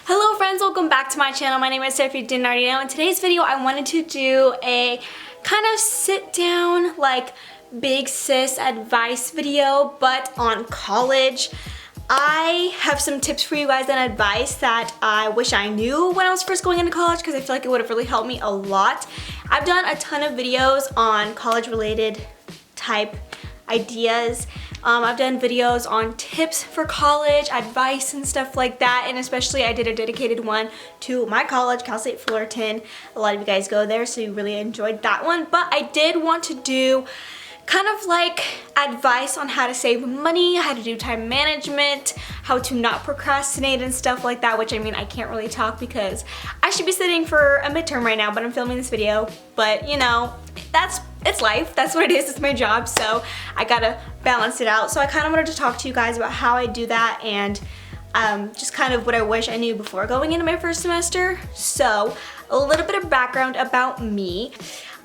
Hello friends, welcome back to my channel. My name is Sarah, if you didn't already know. In today's video, I wanted to do a kind of sit down, like big sis advice video, but on college. I have some tips for you guys and advice that I wish I knew when I was first going into college because I feel like it would have really helped me a lot. I've done a ton of videos on college related type ideas. I've done videos on tips for college, advice and stuff like that, and especially I did a dedicated one to my college, Cal State Fullerton. A lot of you guys go there, so you really enjoyed that one, but I did want to do kind of like advice on how to save money, how to do time management, how to not procrastinate and stuff like that, which I mean, I can't really talk because I should be sitting for a midterm right now, but I'm filming this video. But you know, it's life, that's what it is, it's my job, so I gotta balance it out. So I kind of wanted to talk to you guys about how I do that and just kind of what I wish I knew before going into my first semester. So a little bit of background about me.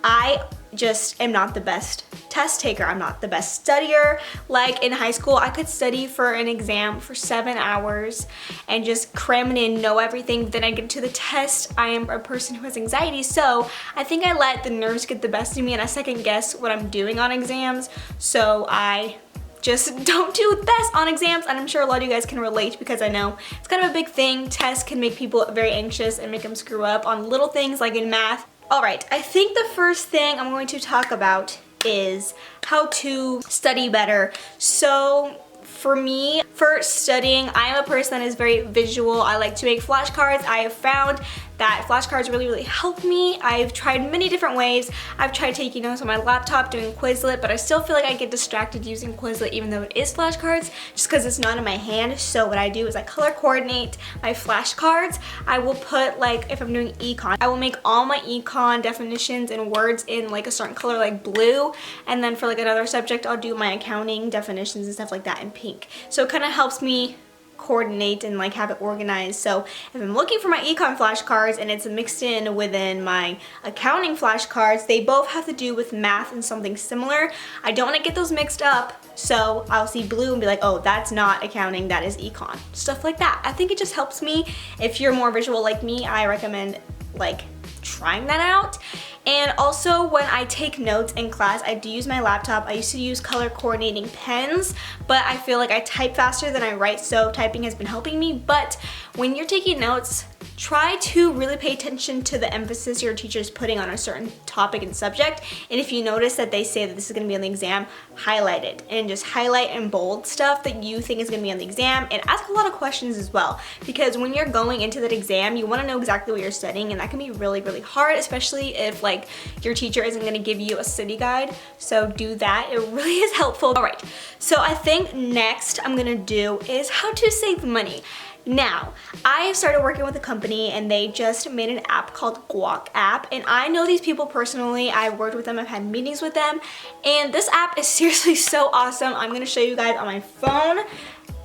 I just am not the best test taker. I'm not the best studier. Like in high school, I could study for an exam for 7 hours and just cram it in, know everything. Then I get to the test. I am a person who has anxiety, so I think I let the nerves get the best of me and I second guess what I'm doing on exams. So I just don't do the best on exams, and I'm sure a lot of you guys can relate because I know it's kind of a big thing. Tests can make people very anxious and make them screw up on little things like in math. Alright, I think the first thing I'm going to talk about is how to study better. So for me, for studying, I am a person that is very visual. I like to make flashcards. I have found that flashcards really help me. I've tried many different ways. I've tried taking notes on my laptop, doing Quizlet, but I still feel like I get distracted using Quizlet even though it is flashcards just because it's not in my hand. So what I do is I color coordinate my flashcards. I will put, like, if I'm doing econ, I will make all my econ definitions and words in like a certain color, like blue, and then for like another subject I'll do my accounting definitions and stuff like that in pink. So it kind of helps me coordinate and like have it organized. So if I'm looking for my econ flashcards and it's mixed in within my accounting flashcards, they both have to do with math and something similar. I don't want to get those mixed up, so I'll see blue and be like, oh, that's not accounting, that is econ. Stuff like that. I think it just helps me. If you're more visual like me, I recommend like trying that out. And also when I take notes in class, I do use my laptop. I used to use color coordinating pens, but I feel like I type faster than I write, so typing has been helping me. But when you're taking notes, try to really pay attention to the emphasis your teacher is putting on a certain topic and subject. And if you notice that they say that this is going to be on the exam, highlight it and just highlight and bold stuff that you think is going to be on the exam, and ask a lot of questions as well, because when you're going into that exam, you want to know exactly what you're studying, and that can be really hard, especially if like your teacher isn't going to give you a study guide. So do that, it really is helpful. All right, so I think next I'm going to do is how to save money. Now, I started working with a company and they just made an app called Guac app, and I know these people personally. I've worked with them, I've had meetings with them, and this app is seriously so awesome. I'm gonna show you guys on my phone.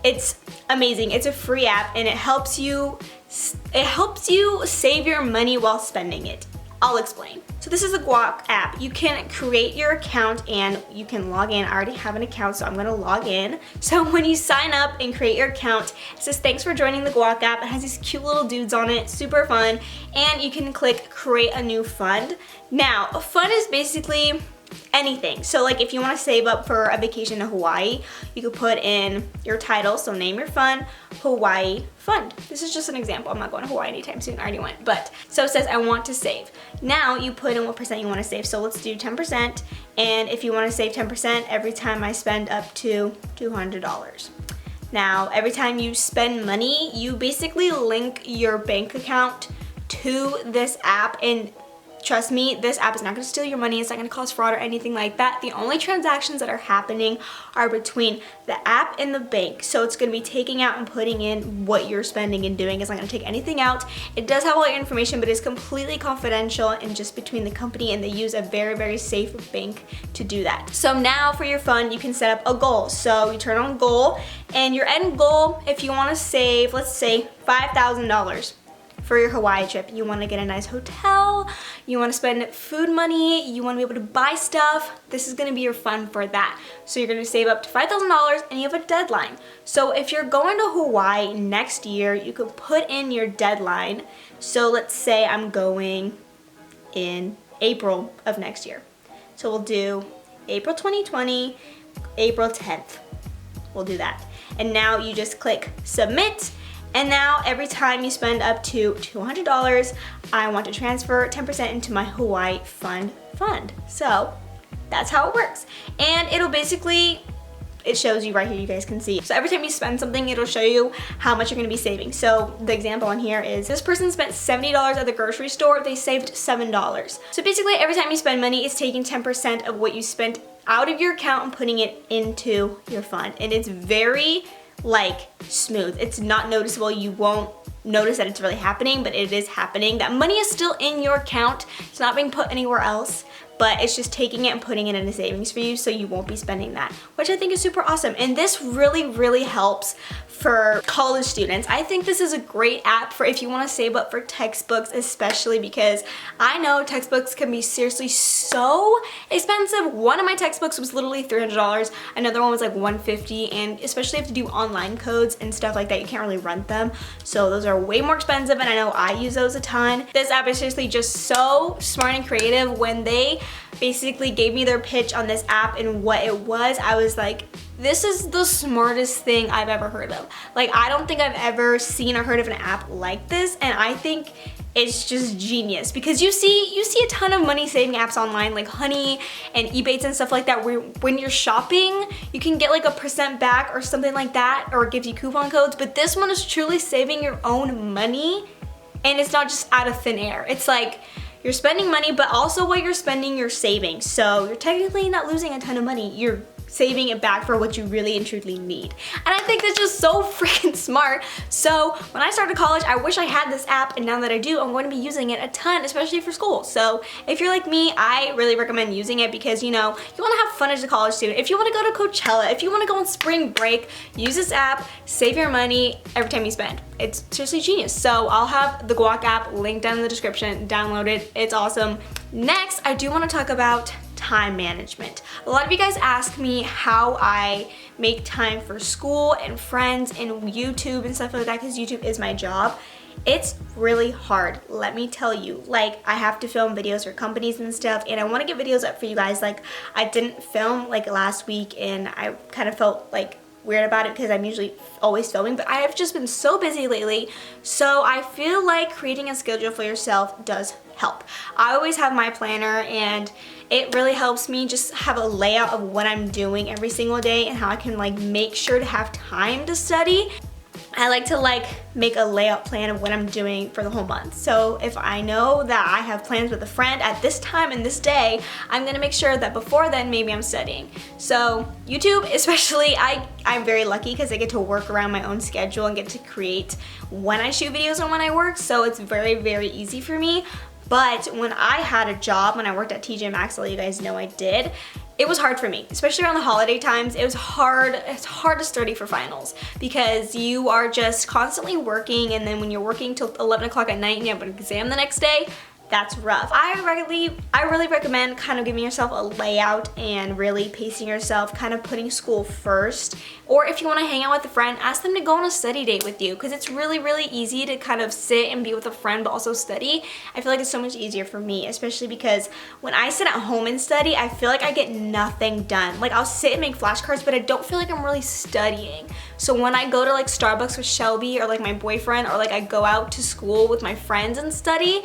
It's amazing. It's a free app and it helps you save your money while spending it. I'll explain. So this is a Guac app. You can create your account and you can log in. I already have an account, so I'm gonna log in. So when you sign up and create your account, it says thanks for joining the Guac app. It has these cute little dudes on it, super fun. And you can click create a new fund. Now, a fund is basically anything. So like if you want to save up for a vacation to Hawaii, you could put in your title, so name your fund, Hawaii fund. This is just an example. I'm not going to Hawaii anytime soon, I already went. But so it says I want to save. Now you put in what percent you want to save. So let's do 10%, and if you want to save 10% every time I spend up to $200. Now every time you spend money, you basically link your bank account to this app, and trust me, this app is not going to steal your money. It's not going to cause fraud or anything like that. The only transactions that are happening are between the app and the bank. So it's going to be taking out and putting in what you're spending and doing. It's not going to take anything out. It does have all your information, but it's completely confidential and just between the company, and they use a very safe bank to do that. So now for your fund, you can set up a goal. So you turn on goal, and your end goal, if you want to save, let's say $5,000. for your Hawaii trip. You want to get a nice hotel, you want to spend food money, you want to be able to buy stuff. This is going to be your fund for that. So you're going to save up to $5,000 and you have a deadline. So if you're going to Hawaii next year, you could put in your deadline. So let's say I'm going in April of next year. So we'll do April 2020, April 10th. We'll do that. And now you just click submit. And now every time you spend up to $200, I want to transfer 10% into my Hawaii fund. So that's how it works. And it'll basically, it shows you right here, you guys can see. So every time you spend something, it'll show you how much you're gonna be saving. So the example on here is this person spent $70 at the grocery store, they saved $7. So basically every time you spend money, it's taking 10% of what you spent out of your account and putting it into your fund. And it's very like smooth. It's not noticeable. You won't notice that it's really happening, but it is happening. That money is still in your account. It's not being put anywhere else, but it's just taking it and putting it into savings for you so you won't be spending that, which I think is super awesome. And this really helps for college students. I think this is a great app for if you want to save up for textbooks, especially because I know textbooks can be seriously so expensive. One of my textbooks was literally $300. Another one was like $150, and especially if you do online codes and stuff like that, you can't really rent them. So those are way more expensive, and I know I use those a ton. This app is seriously just so smart and creative. When they basically gave me their pitch on this app and what it was, I was like, this is the smartest thing I've ever heard of. Like, I don't think I've ever seen or heard of an app like this, and I think it's just genius because you see a ton of money saving apps online like Honey and Ebates and stuff like that, where when you're shopping you can get like a % back or something like that, or it gives you coupon codes, but this one is truly saving your own money, and it's not just out of thin air. It's like you're spending money, but also what you're spending, you're saving. So you're technically not losing a ton of money. You're saving it back for what you really and truly need. And I think that's just so freaking smart. So when I started college, I wish I had this app, and now that I do, I'm going to be using it a ton, especially for school. So if you're like me, I really recommend using it because, you know, you want to have fun as a college student. If you want to go to Coachella, if you want to go on spring break, use this app, save your money every time you spend. It's seriously genius. So I'll have the Guac app linked down in the description. Download it. It's awesome. Next, I do want to talk about time management. A lot of you guys ask me how I make time for school and friends and YouTube and stuff like that, because YouTube is my job. It's really hard, let me tell you. Like, I have to film videos for companies and stuff, and I want to get videos up for you guys. Like, I didn't film like last week, and I kind of felt like weird about it because I'm usually always filming, but I have just been so busy lately. So I feel like creating a schedule for yourself does help. I always have my planner, and it really helps me just have a layout of what I'm doing every single day and how I can like make sure to have time to study. I like to like make a layout plan of what I'm doing for the whole month. So if I know that I have plans with a friend at this time and this day, I'm gonna make sure that before then maybe I'm studying. So YouTube especially, I'm very lucky because I get to work around my own schedule and get to create when I shoot videos and when I work, so it's very easy for me. But when I had a job, when I worked at TJ Maxx, you guys know I did, it was hard for me, especially around the holiday times. It was hard. It's hard to study for finals because you are just constantly working, and then when you're working till 11 o'clock at night and you have an exam the next day, that's rough. I really recommend kind of giving yourself a layout and really pacing yourself, kind of putting school first. Or if you want to hang out with a friend, ask them to go on a study date with you, because it's really easy to kind of sit and be with a friend but also study. I feel like it's so much easier for me, especially because when I sit at home and study, I feel like I get nothing done. Like, I'll sit and make flashcards, but I don't feel like I'm really studying. So when I go to like Starbucks with Shelby or like my boyfriend, or like I go out to school with my friends and study,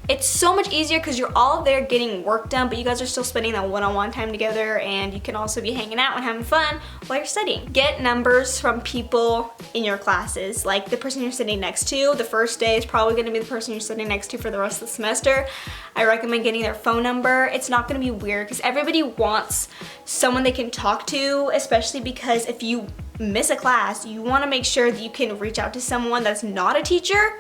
it's so much easier because you're all there getting work done, but you guys are still spending that one-on-one time together, and you can also be hanging out and having fun while you're studying. Get numbers from people in your classes. Like, the person you're sitting next to, the first day is probably going to be the person you're sitting next to for the rest of the semester. I recommend getting their phone number. It's not going to be weird because everybody wants someone they can talk to, especially because if you miss a class, you want to make sure that you can reach out to someone that's not a teacher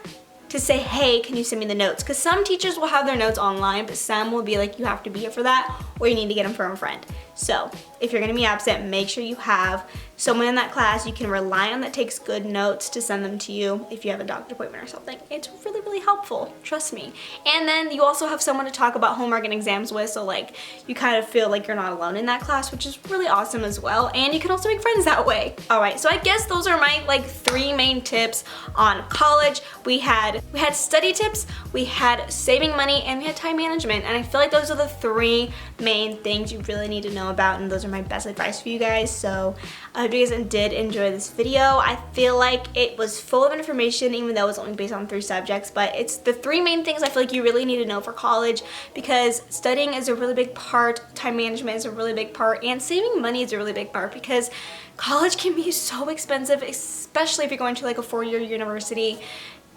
to say, hey, can you send me the notes? Because some teachers will have their notes online, but some will be like, you have to be here for that, or you need to get them from a friend. So if you're gonna be absent, make sure you have someone in that class you can rely on that takes good notes to send them to you if you have a doctor appointment or something. It's really, really helpful, trust me. And then you also have someone to talk about homework and exams with, so like you kind of feel like you're not alone in that class, which is really awesome as well. And you can also make friends that way. All right, so I guess those are my like 3 main tips on college. We had study tips, we had saving money, and we had time management. And I feel like those are the 3 main things you really need to know about, and those are my best advice for you guys. So I hope you guys did enjoy this video. I feel like it was full of information, even though it was only based on 3 subjects, but it's the 3 main things I feel like you really need to know for college, because studying is a really big part, time management is a really big part, and saving money is a really big part, because college can be so expensive, especially if you're going to like a 4-year university.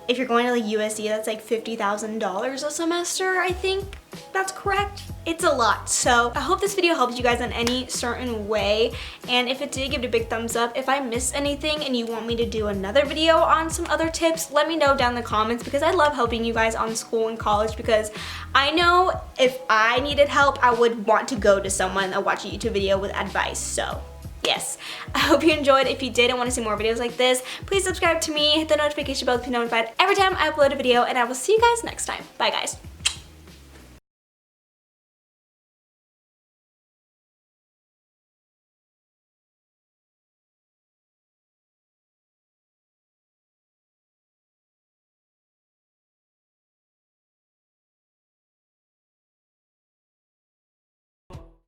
If you're going to like USD, that's like $50,000 a semester, I think that's correct. It's a lot. So I hope this video helped you guys in any certain way, and if it did, give it a big thumbs up. If I missed anything and you want me to do another video on some other tips, let me know down in the comments, because I love helping you guys on school and college, because I know if I needed help, I would want to go to someone and watch a YouTube video with advice. So yes, I hope you enjoyed. If you did and want to see more videos like this, please subscribe to me, hit the notification bell to be notified every time I upload a video, and I will see you guys next time. Bye guys.